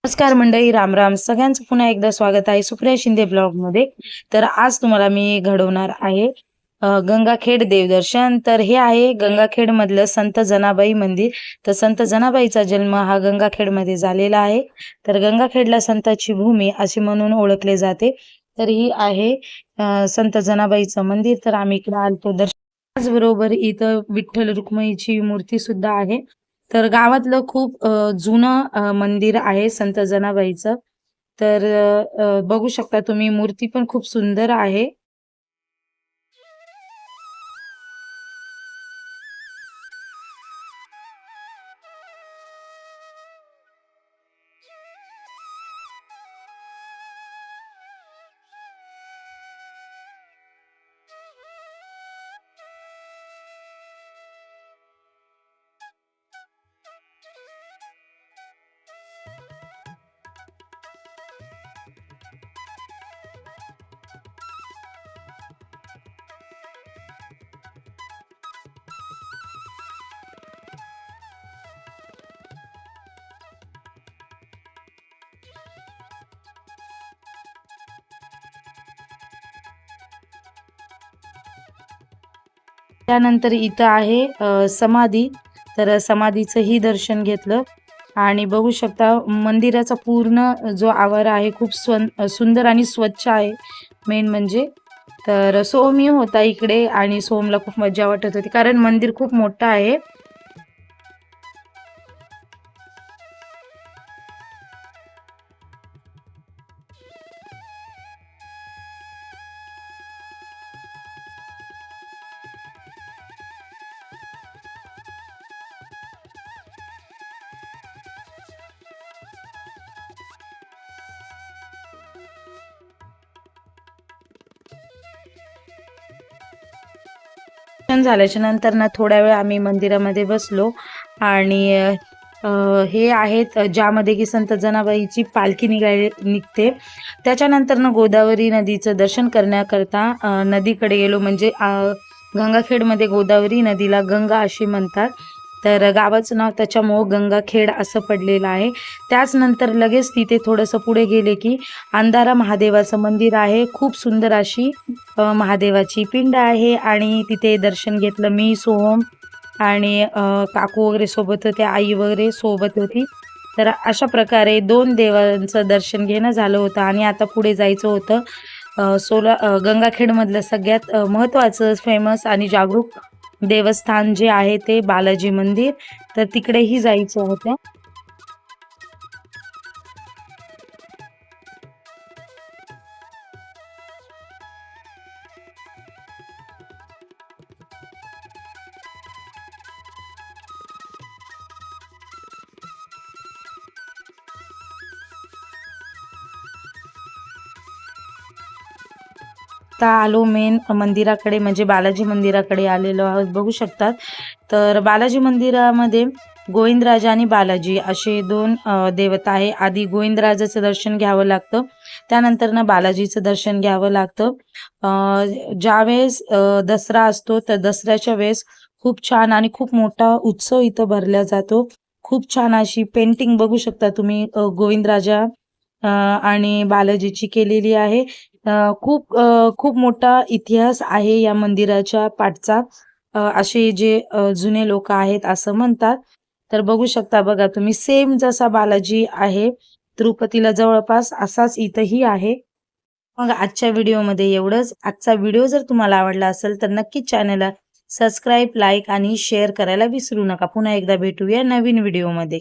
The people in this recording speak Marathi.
नमस्कार मंडळी, राम राम. सगळ्यांचं पुन्हा एकदा स्वागत आहे सुप्रिया शिंदे ब्लॉग मध्ये. तर आज तुम्हाला मी घडवणार आहे गंगाखेड देवदर्शन. तर हे आहे गंगाखेड मधलं संत जनाबाई मंदिर. तर संत जनाबाईचा जन्म हा गंगाखेड मध्ये झालेला आहे. तर गंगाखेडला संताची भूमी असे म्हणून ओळखले जाते. तर ही आहे संत जनाबाईचं मंदिर. तर आम्ही इकडे आलतो दर्शन. त्याचबरोबर इथं विठ्ठल रुक्मिणीची मूर्ती सुद्धा आहे. तर गावातलं खूप जुनं मंदिर आहे संत जनाबाईचं. तर बघू शकता तुम्ही, मूर्ती पण खूप सुंदर आहे. त्यानंतर इथं आहे समाधी. तर समाधीचंही दर्शन घेतलं आणि बघू शकता मंदिराचा पूर्ण जो आवार आहे खूप सुंदर आणि स्वच्छ आहे. मेन म्हणजे तर सोमही होता इकडे आणि सोमला खूप मजा वाटत होती कारण मंदिर खूप मोठं आहे. दर्शन झाल्याच्या नंतर ना थोड्या वेळ आम्ही मंदिरामध्ये बसलो आणि हे आहेत ज्यामध्ये की संत जनाबाईची पालखी निघते. त्याच्यानंतर ना गोदावरी नदीचं दर्शन करण्याकरता नदीकडे गेलो. म्हणजे गंगाखेडमध्ये गोदावरी नदीला गंगा अशी म्हणतात. तर गावाचं नाव त्याच्यामुळं गंगाखेड असं पडलेलं आहे. त्याच नंतर लगेच तिथे थोडंसं पुढे गेले की अंधारा महादेवाचं मंदिर आहे. खूप सुंदर अशी महादेवाची पिंड आहे आणि तिथे दर्शन घेतलं. मी, सोहम आणि काकू वगैरे सोबत होते, आई वगैरे सोबत होती. तर अशा प्रकारे 2 देवांचं दर्शन घेणं झालं होतं आणि आता पुढे जायचं होतं. गंगाखेडमधलं सगळ्यात महत्त्वाचं, फेमस आणि जागरूक देवस्थान जे आहे ते बालाजी मंदिर. तर तिकडेही जायचं होतं. आता आलो मेन मंदिराकडे, म्हणजे बालाजी मंदिराकडे आलेलो आहोत. बघू शकतात. तर बालाजी मंदिरामध्ये गोविंदराजा आणि बालाजी असे 2 देवता आहे. आधी गोविंदराजाचं दर्शन घ्यावं लागतं, त्यानंतर ना बालाजीचं दर्शन घ्यावं लागतं. ज्यावेळेस दसरा असतो तर दसऱ्याच्या वेळेस खूप छान आणि खूप मोठा उत्सव इथं भरला जातो. खूप छान अशी पेंटिंग बघू शकता तुम्ही गोविंदराजा आणि बालाजीची केलेली आहे. खूप मोठा इतिहास आहे या मंदिराच्या पाठचा, असे जे जुने लोक आहेत असं म्हणतात. तर बघू शकता, बघा तुम्ही, सेम जसा बालाजी आहे तिरुपतीला जवळपास असाच इथंही आहे. मग आजच्या व्हिडिओमध्ये एवढंच. आजचा व्हिडिओ जर तुम्हाला आवडला असेल तर नक्कीच चॅनलला सबस्क्राईब, लाईक आणि शेअर करायला विसरू नका. पुन्हा एकदा भेटूया नवीन व्हिडिओमध्ये.